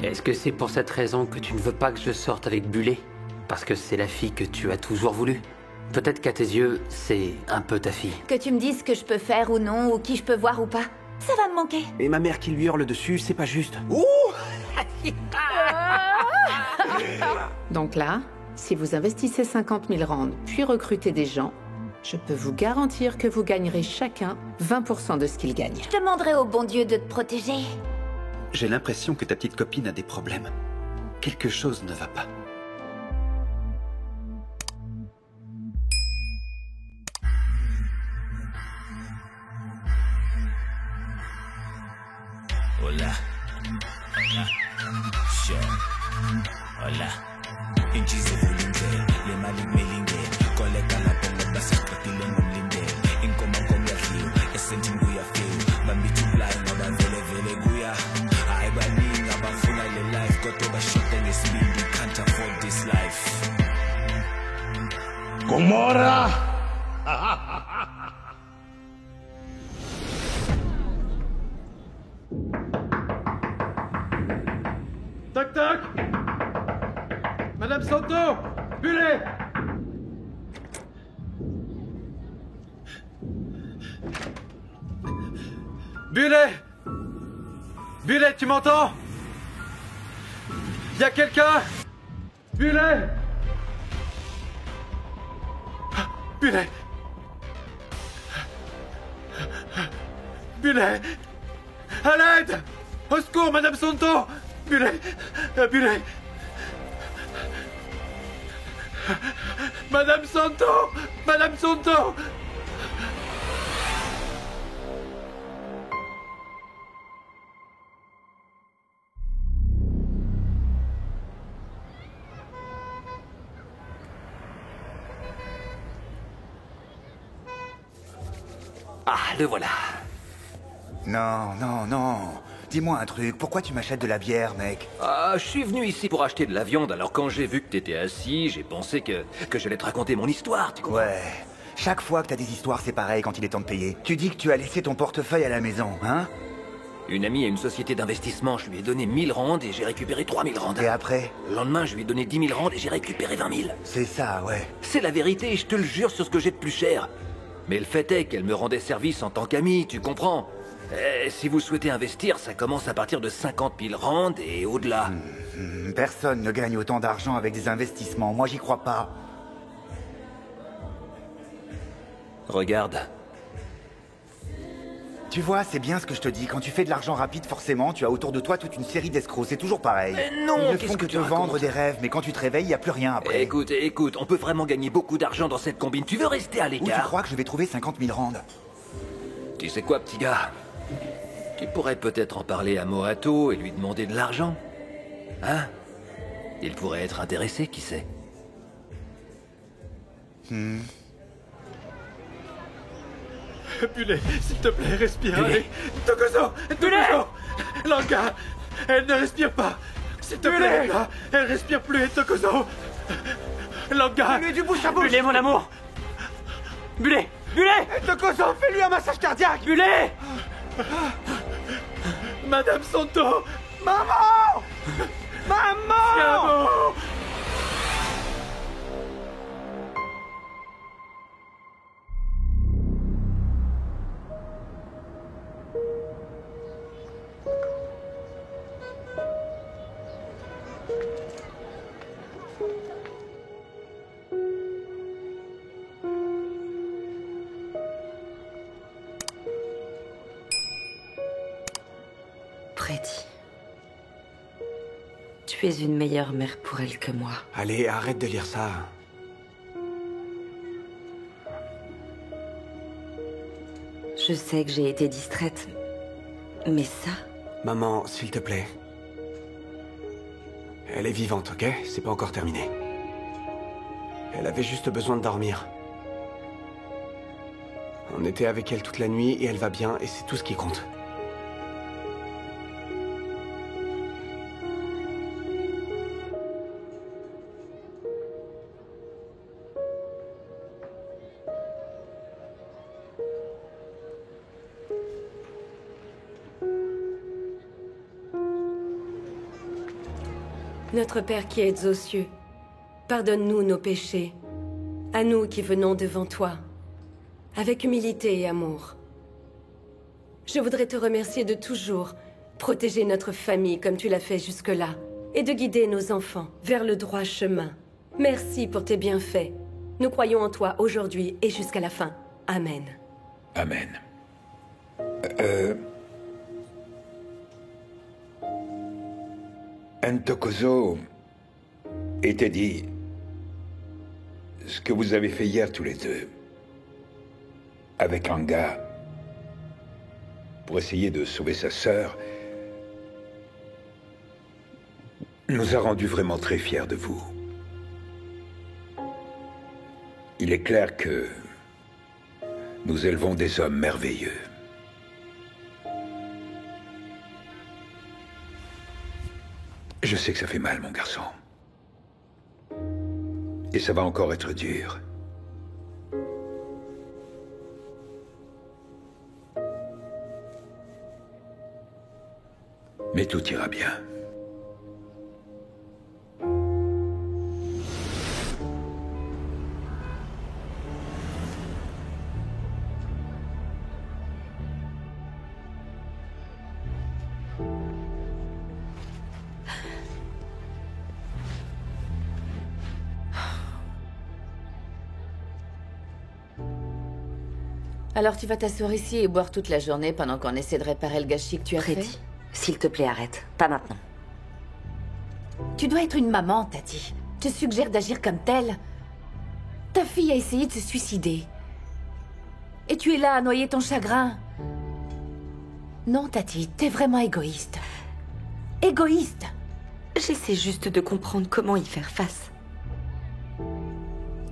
Est-ce que c'est pour cette raison que tu ne veux pas que je sorte avec Bullet? Parce que c'est la fille que tu as toujours voulu? Peut-être qu'à tes yeux, c'est un peu ta fille. Que tu me dises ce que je peux faire ou non, ou qui je peux voir ou pas, ça va me manquer. Et ma mère qui lui hurle dessus, c'est pas juste. Ouh. Donc là, si vous investissez 50 000 rands, puis recrutez des gens, je peux vous garantir que vous gagnerez chacun 20% de ce qu'ils gagnent. Je demanderai au bon Dieu de te protéger. J'ai l'impression que ta petite copine a des problèmes. Quelque chose ne va pas. Hola. Hola. Sure. Hola. Inchize vulinde, le mali melinde. Koleka la pele basa kratile ngomlinde. Inkoma ngomyahliyo, esentin kuya feel. Bambithi blind ngoba vele vele kuya. Hayi baningi abafuna le life kodwa bashote ngesibindi, can't afford this life. Gomorra! Toc toc! Madame Santo! Bullet! Bullet! Bullet, tu m'entends? Y a quelqu'un? Bullet! Bullet! Bullet! À l'aide! Au secours, Madame Santo! Bullet! Bullet! Madame Santo! Madame Santo! Ah, le voilà. Non, non, non. Dis-moi un truc, pourquoi tu m'achètes de la bière, mec? Ah, je suis venu ici pour acheter de la viande, alors quand j'ai vu que t'étais assis, j'ai pensé que j'allais te raconter mon histoire, tu comprends? Ouais. Chaque fois que t'as des histoires, c'est pareil quand il est temps de payer. Tu dis que tu as laissé ton portefeuille à la maison, hein? Une amie a une société d'investissement, je lui ai donné 1000 rands et j'ai récupéré 3000 rands. Et après? Le lendemain, je lui ai donné 10 000 rands et j'ai récupéré 20 000. C'est ça, ouais. C'est la vérité, je te le jure sur ce que j'ai de plus cher. Mais le fait est qu'elle me rendait service en tant qu'amie, tu comprends? Si vous souhaitez investir, ça commence à partir de 50 000 rands et au-delà. Personne ne gagne autant d'argent avec des investissements. Moi, j'y crois pas. Regarde. Tu vois, c'est bien ce que je te dis. Quand tu fais de l'argent rapide, forcément, tu as autour de toi toute une série d'escrocs. C'est toujours pareil. Mais non, ils ne qu'est-ce font que que tu te racontes? vendre des rêves, mais quand tu te réveilles, il n'y a plus rien après. Écoute, on peut vraiment gagner beaucoup d'argent dans cette combine. Tu veux rester à Où tu l'écart? crois que je vais trouver 50 000 rands? Tu sais quoi, petit gars? Tu pourrais peut-être en parler à Mohato et lui demander de l'argent. Hein? Il pourrait être intéressé, qui sait? Bullet, s'il te plaît, respire. Allez. Tokoso! Tokoso! Langa! Elle ne respire pas! S'il te plaît, Langa! Elle respire plus, Tokoso! Langa! Bullet, du bouche à bouche. Bullet, mon amour! Bullet! Bullet! Tokoso, fais-lui un massage cardiaque. Bullet! Madame Santo! Maman! Maman! Bravo! Freddy. Tu es une meilleure mère pour elle que moi. Allez, arrête de lire ça. Je sais que j'ai été distraite, mais ça... Maman, s'il te plaît. Elle est vivante, ok? C'est pas encore terminé. Elle avait juste besoin de dormir. On était avec elle toute la nuit et elle va bien et c'est tout ce qui compte. Notre Père qui es aux cieux, pardonne-nous nos péchés, à nous qui venons devant toi, avec humilité et amour. Je voudrais te remercier de toujours protéger notre famille comme tu l'as fait jusque-là, et de guider nos enfants vers le droit chemin. Merci pour tes bienfaits. Nous croyons en toi aujourd'hui et jusqu'à la fin. Amen. Amen. Ntokozo, était dit ce que vous avez fait hier tous les deux, avec un gars, pour essayer de sauver sa sœur, nous a rendus vraiment très fiers de vous. Il est clair que nous élevons des hommes merveilleux. Je sais que ça fait mal, mon garçon. Et ça va encore être dur. Mais tout ira bien. Alors tu vas t'asseoir ici et boire toute la journée pendant qu'on essaie de réparer le gâchis que tu as fait? S'il te plaît, arrête. Pas maintenant. Tu dois être une maman, Tati. Je te suggère d'agir comme telle. Ta fille a essayé de se suicider. Et tu es là à noyer ton chagrin. Non, Tati, t'es vraiment égoïste. Égoïste! J'essaie juste de comprendre comment y faire face.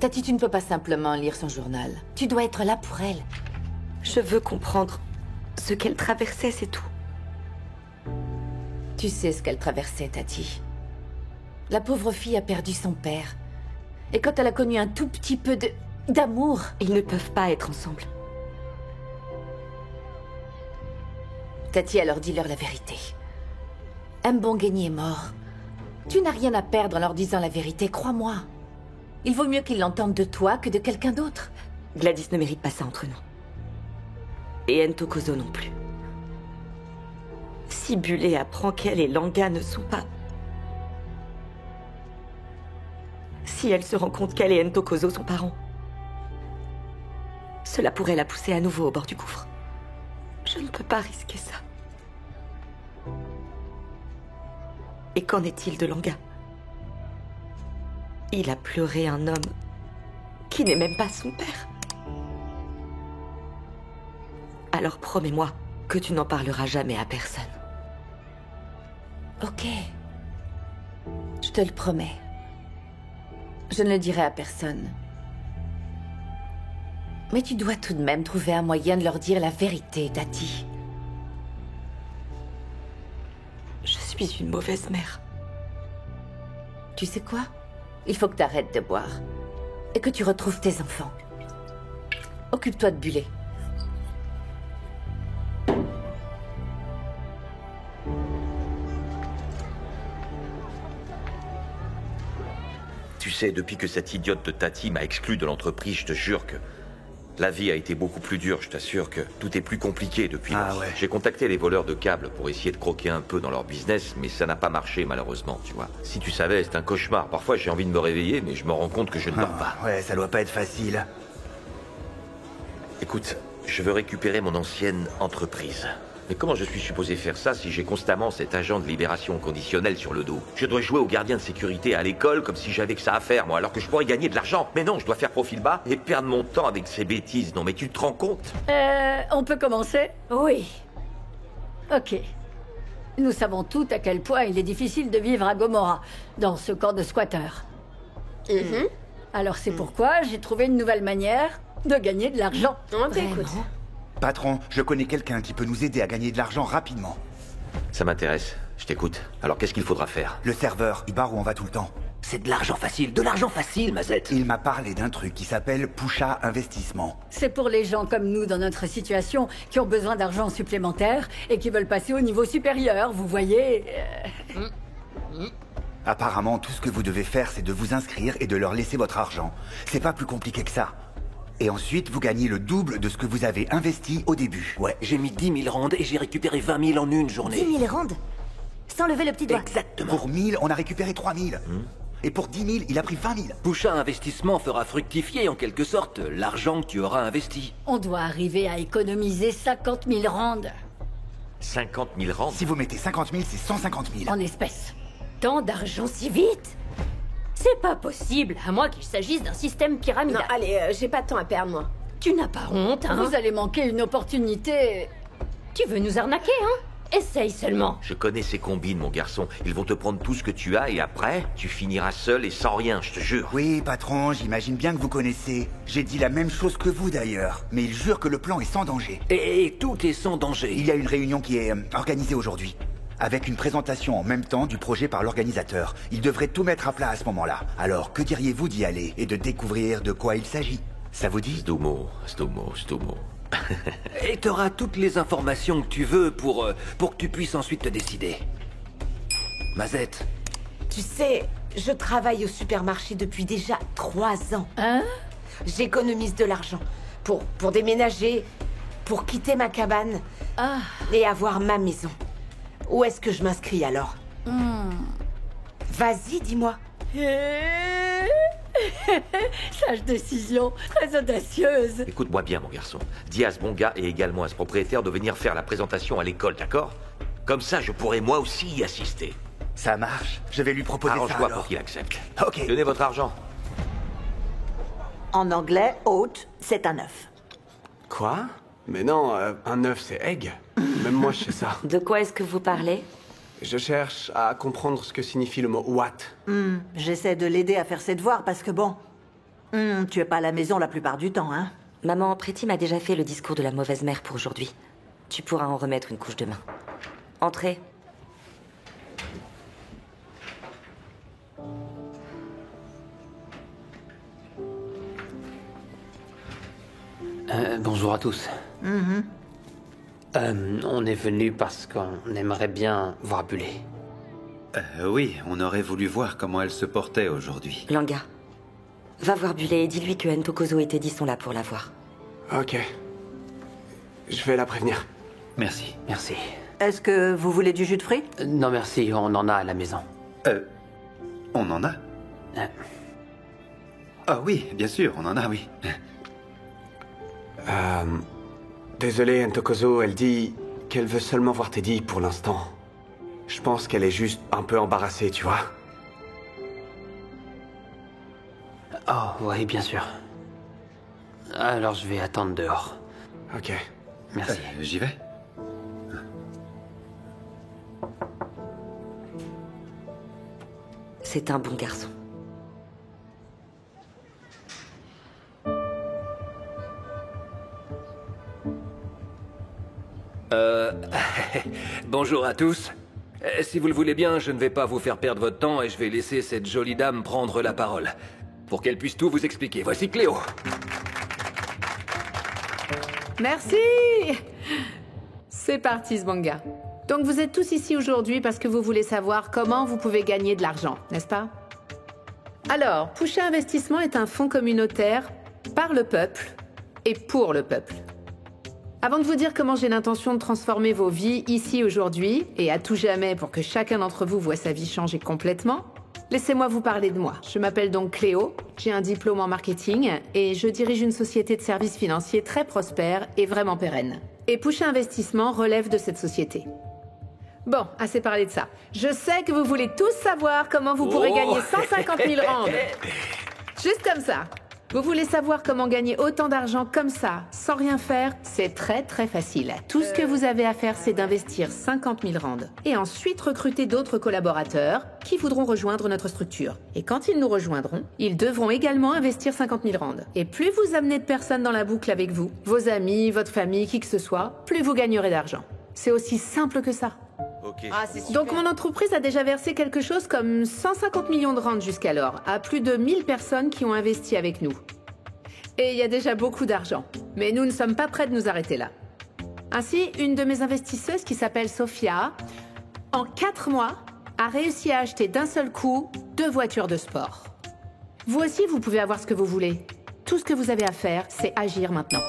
Tati, tu ne peux pas simplement lire son journal. Tu dois être là pour elle. Je veux comprendre ce qu'elle traversait, c'est tout. Tu sais ce qu'elle traversait, Tati. La pauvre fille a perdu son père. Et quand elle a connu un tout petit peu d'amour... Ils ne peuvent pas être ensemble. Tati, alors dis-leur la vérité. Mbongueni est mort. Tu n'as rien à perdre en leur disant la vérité, crois-moi. Il vaut mieux qu'ils l'entendent de toi que de quelqu'un d'autre. Gladys ne mérite pas ça entre nous. Et Ntokozo non plus. Si Bulé apprend qu'elle et Langa ne sont pas... Si elle se rend compte qu'elle et Ntokozo sont parents, cela pourrait la pousser à nouveau au bord du gouffre. Je ne peux pas risquer ça. Et qu'en est-il de Langa? Il a pleuré un homme qui n'est même pas son père. Alors promets-moi que tu n'en parleras jamais à personne. Ok. Je te le promets. Je ne le dirai à personne. Mais tu dois tout de même trouver un moyen de leur dire la vérité, Tati. Je suis une mauvaise mère. Tu sais quoi? Il faut que tu arrêtes de boire. Et que tu retrouves tes enfants. Occupe-toi de Bulé. Tu sais, depuis que cette idiote de Tati m'a exclu de l'entreprise, je te jure que la vie a été beaucoup plus dure. Je t'assure que tout est plus compliqué depuis. Ouais. J'ai contacté les voleurs de câbles pour essayer de croquer un peu dans leur business, mais ça n'a pas marché malheureusement, tu vois. Si tu savais, c'est un cauchemar. Parfois j'ai envie de me réveiller, mais je me rends compte que je ne dors pas. Ouais, ça doit pas être facile. Écoute, je veux récupérer mon ancienne entreprise. Mais comment je suis supposé faire ça si j'ai constamment cet agent de libération conditionnelle sur le dos? Je dois jouer au gardien de sécurité à l'école comme si j'avais que ça à faire, moi, alors que je pourrais gagner de l'argent. Mais non, je dois faire profil bas et perdre mon temps avec ces bêtises. Non, mais tu te rends compte? On peut commencer? Oui. Ok. Nous savons tout à quel point il est difficile de vivre à Gomorrah, dans ce camp de squatteurs. Alors c'est pourquoi j'ai trouvé une nouvelle manière de gagner de l'argent. On t'écoute. Patron, je connais quelqu'un qui peut nous aider à gagner de l'argent rapidement. Ça m'intéresse. Je t'écoute. Alors qu'est-ce qu'il faudra faire? Le serveur, il barre où on va tout le temps. C'est de l'argent facile, Mazette. Il m'a parlé d'un truc qui s'appelle Pusha Investissement. C'est pour les gens comme nous dans notre situation qui ont besoin d'argent supplémentaire et qui veulent passer au niveau supérieur, vous voyez. Apparemment, tout ce que vous devez faire, c'est de vous inscrire et de leur laisser votre argent. C'est pas plus compliqué que ça. Et ensuite, vous gagnez le double de ce que vous avez investi au début. Ouais, j'ai mis 10 000 rands et j'ai récupéré 20 000 en une journée. 10 000 rands? Sans lever le petit doigt? Exactement. Pour 1000, on a récupéré 3000. Et pour 10 000, il a pris 20 000. Pusha Investissement fera fructifier en quelque sorte l'argent que tu auras investi. On doit arriver à économiser 50 000 rands. 50 000 rands? Si vous mettez 50 000, c'est 150 000. En espèces. Tant d'argent si vite? C'est pas possible, à moins qu'il s'agisse d'un système pyramidal. Non, allez, j'ai pas de temps à perdre, moi. Tu n'as pas honte, hein? Vous allez manquer une opportunité. Tu veux nous arnaquer, hein? Essaye seulement. Je connais ces combines, mon garçon. Ils vont te prendre tout ce que tu as et après, tu finiras seul et sans rien, je te jure. Oui, patron, j'imagine bien que vous connaissez. J'ai dit la même chose que vous d'ailleurs. Mais il jure que le plan est sans danger. Et tout est sans danger. Il y a une réunion qui est organisée aujourd'hui. Avec une présentation en même temps du projet par l'organisateur. Il devrait tout mettre à plat à ce moment-là. Alors, que diriez-vous d'y aller et de découvrir de quoi il s'agit? Ça vous dit? Stomo. Et t'auras toutes les informations que tu veux pour que tu puisses ensuite te décider. Mazette. Tu sais, je travaille au supermarché depuis déjà 3 ans. Hein? J'économise de l'argent pour déménager, pour quitter ma cabane et avoir ma maison. Où est-ce que je m'inscris alors? Vas-y, dis-moi. Sage décision, très audacieuse. Écoute-moi bien, mon garçon. Dis à ce bon gars et également à ce propriétaire de venir faire la présentation à l'école, d'accord? Comme ça, je pourrai moi aussi y assister. Ça marche. Je vais lui proposer ça Arrange-toi alors. pour qu'il accepte. Ok. Donnez votre argent. En anglais, hôte, c'est un œuf. Quoi? Mais non, un œuf, c'est egg. Même moi, je sais ça. De quoi est-ce que vous parlez? Je cherche à comprendre ce que signifie le mot what. J'essaie de l'aider à faire ses devoirs parce que bon... tu es pas à la maison la plupart du temps, hein? Maman Pretty m'a déjà fait le discours de la mauvaise mère pour aujourd'hui. Tu pourras en remettre une couche demain. Entrez. Bonjour à tous. On est venu parce qu'on aimerait bien voir Bullet. Oui, on aurait voulu voir comment elle se portait aujourd'hui. Langa, va voir Bullet et dis-lui que Ntokozo et Teddy sont là pour la voir. Ok. Je vais la prévenir. Merci. Merci. Est-ce que vous voulez du jus de fruits? Non merci, on en a à la maison. On en a? Ah oui, bien sûr, on en a, oui. Désolé, Ntokozo, elle dit qu'elle veut seulement voir Teddy pour l'instant. Je pense qu'elle est juste un peu embarrassée, tu vois. Oh, oui, bien sûr. Alors je vais attendre dehors. Ok. Merci. J'y vais. C'est un bon garçon. Bonjour à tous. Si vous le voulez bien, je ne vais pas vous faire perdre votre temps et je vais laisser cette jolie dame prendre la parole. Pour qu'elle puisse tout vous expliquer. Voici Cléo. Merci. C'est parti, ce manga. Donc vous êtes tous ici aujourd'hui parce que vous voulez savoir comment vous pouvez gagner de l'argent, n'est-ce pas? Alors, Pusha Investissement est un fonds communautaire par le peuple et pour le peuple. Avant de vous dire comment j'ai l'intention de transformer vos vies ici aujourd'hui et à tout jamais pour que chacun d'entre vous voit sa vie changer complètement, laissez-moi vous parler de moi. Je m'appelle donc Cléo, j'ai un diplôme en marketing et je dirige une société de services financiers très prospère et vraiment pérenne. Et Pusha Investissement relève de cette société. Bon, assez parlé de ça. Je sais que vous voulez tous savoir comment vous pourrez gagner 150 000 rands. Juste comme ça. Vous voulez savoir comment gagner autant d'argent comme ça, sans rien faire? C'est très très facile. Tout ce que vous avez à faire, c'est d'investir 50 000 rands et ensuite recruter d'autres collaborateurs qui voudront rejoindre notre structure. Et quand ils nous rejoindront, ils devront également investir 50 000 rands. Et plus vous amenez de personnes dans la boucle avec vous, vos amis, votre famille, qui que ce soit, plus vous gagnerez d'argent. C'est aussi simple que ça. Donc mon entreprise a déjà versé quelque chose comme 150 millions de rands jusqu'alors, à plus de 1000 personnes qui ont investi avec nous. Et il y a déjà beaucoup d'argent. Mais nous ne sommes pas prêts de nous arrêter là. Ainsi, une de mes investisseuses qui s'appelle Sophia, en 4 mois, a réussi à acheter d'un seul coup 2 voitures de sport. Vous aussi, vous pouvez avoir ce que vous voulez. Tout ce que vous avez à faire, c'est agir maintenant.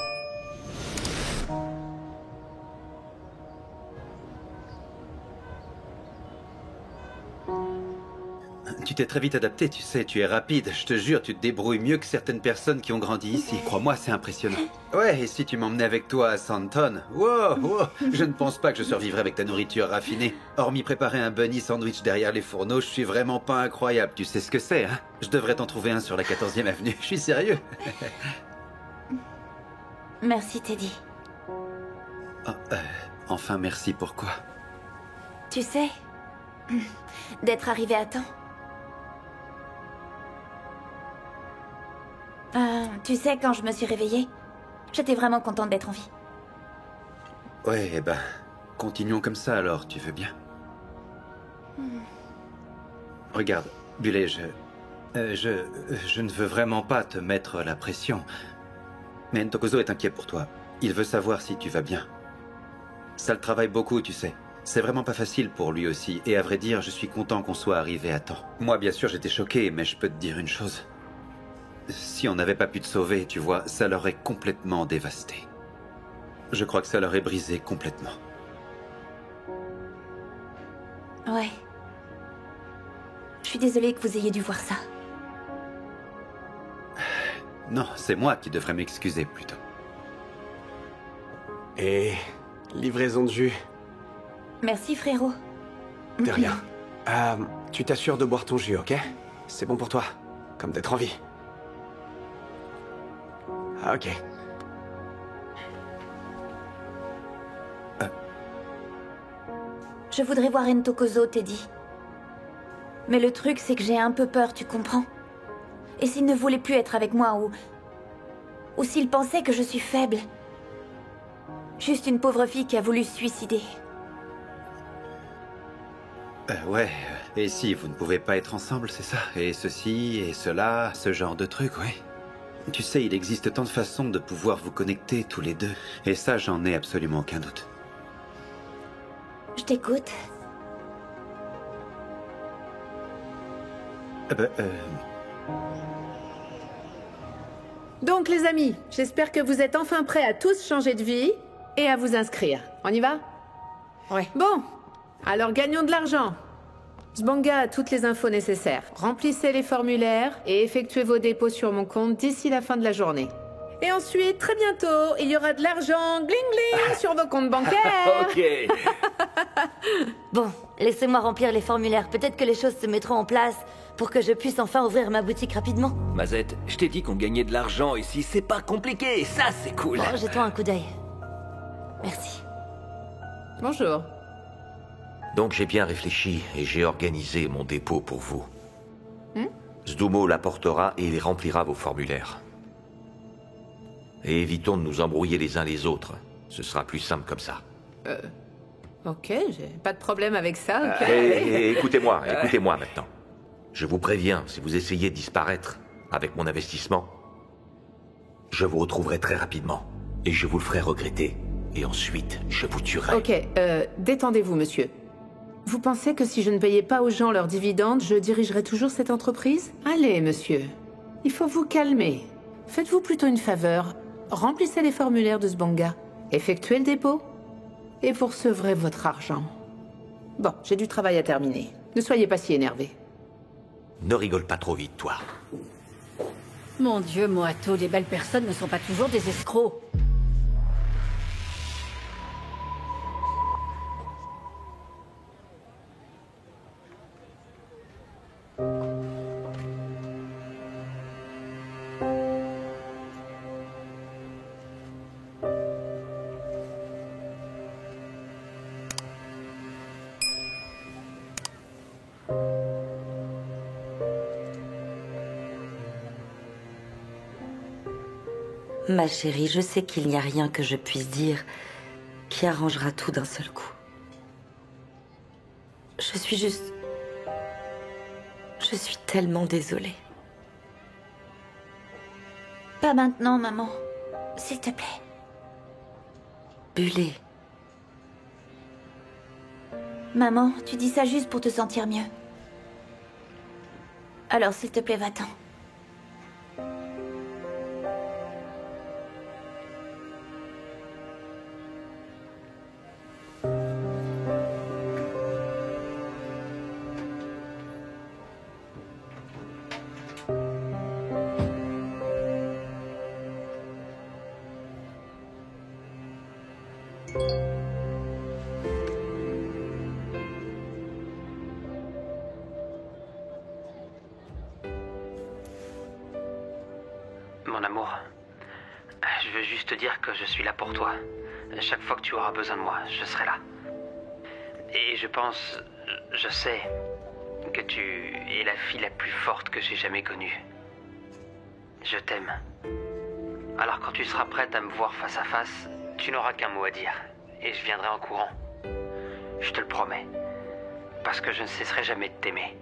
Tu t'es très vite adapté, tu sais, tu es rapide. Je te jure, tu te débrouilles mieux que certaines personnes qui ont grandi ici. Crois-moi, c'est impressionnant. Ouais, et si tu m'emmenais avec toi à Santon, wow, je ne pense pas que je survivrais avec ta nourriture raffinée. Hormis préparer un bunny sandwich derrière les fourneaux, je suis vraiment pas incroyable. Tu sais ce que c'est, hein? Je devrais t'en trouver un sur la 14e avenue. Je suis sérieux. Merci, Teddy. Oh, enfin, merci, pourquoi? Tu sais, d'être arrivé à temps. Tu sais, quand je me suis réveillée, j'étais vraiment contente d'être en vie. Ouais, eh ben, continuons comme ça alors, tu veux bien? Regarde, Bullet, je ne veux vraiment pas te mettre la pression. Mais Ntokozo est inquiet pour toi. Il veut savoir si tu vas bien. Ça le travaille beaucoup, tu sais. C'est vraiment pas facile pour lui aussi. Et à vrai dire, je suis content qu'on soit arrivé à temps. Moi, bien sûr, j'étais choqué, mais je peux te dire une chose. Si on n'avait pas pu te sauver, tu vois, ça l'aurait complètement dévasté. Je crois que ça l'aurait brisé complètement. Ouais. Je suis désolée que vous ayez dû voir ça. Non, c'est moi qui devrais m'excuser plutôt. Et livraison de jus. Merci, frérot. De rien. Tu t'assures de boire ton jus, ok? C'est bon pour toi. Comme d'être en vie. Ah, ok. Je voudrais voir Ntokozo, Teddy. Mais le truc, c'est que j'ai un peu peur, tu comprends? Et s'il ne voulait plus être avec moi, ou s'il pensait que je suis faible. Juste une pauvre fille qui a voulu se suicider. Ouais, et si vous ne pouvez pas être ensemble, c'est ça? Et ceci, et cela, ce genre de truc, oui. Tu sais, il existe tant de façons de pouvoir vous connecter tous les deux. Et ça, j'en ai absolument aucun doute. Je t'écoute. Donc, les amis, j'espère que vous êtes enfin prêts à tous changer de vie et à vous inscrire. On y va? Ouais. Bon, alors gagnons de l'argent. Zbanga a toutes les infos nécessaires. Remplissez les formulaires et effectuez vos dépôts sur mon compte d'ici la fin de la journée. Et ensuite, très bientôt, il y aura de l'argent gling-gling sur vos comptes bancaires. Ok. Bon, laissez-moi remplir les formulaires. Peut-être que les choses se mettront en place pour que je puisse enfin ouvrir ma boutique rapidement. Mazette, je t'ai dit qu'on gagnait de l'argent ici, c'est pas compliqué, ça c'est cool. Bon, jetons un coup d'œil. Merci. Bonjour. Donc j'ai bien réfléchi et j'ai organisé mon dépôt pour vous. Zdumo l'apportera et il remplira vos formulaires. Et évitons de nous embrouiller les uns les autres. Ce sera plus simple comme ça. Ok, j'ai pas de problème avec ça, ok. Et écoutez-moi maintenant. Je vous préviens, si vous essayez de disparaître avec mon investissement, je vous retrouverai très rapidement. Et je vous le ferai regretter. Et ensuite, je vous tuerai. Ok, détendez-vous, monsieur. Vous pensez que si je ne payais pas aux gens leurs dividendes, je dirigerais toujours cette entreprise? Allez, monsieur. Il faut vous calmer. Faites-vous plutôt une faveur. Remplissez les formulaires de Zbanga. Effectuez le dépôt. Et vous recevrez votre argent. Bon, j'ai du travail à terminer. Ne soyez pas si énervé. Ne rigole pas trop vite, toi. Mon Dieu, Moato, les belles personnes ne sont pas toujours des escrocs. Ma chérie, je sais qu'il n'y a rien que je puisse dire qui arrangera tout d'un seul coup. Je suis tellement désolée. Pas maintenant, maman. S'il te plaît. Bullet. Maman, tu dis ça juste pour te sentir mieux. Alors, s'il te plaît, va-t'en. Mon amour, je veux juste te dire que je suis là pour toi. Chaque fois que tu auras besoin de moi, je serai là. Et je sais que tu es la fille la plus forte que j'ai jamais connue. Je t'aime. Alors quand tu seras prête à me voir face à face, tu n'auras qu'un mot à dire. Et je viendrai en courant. Je te le promets. Parce que je ne cesserai jamais de t'aimer.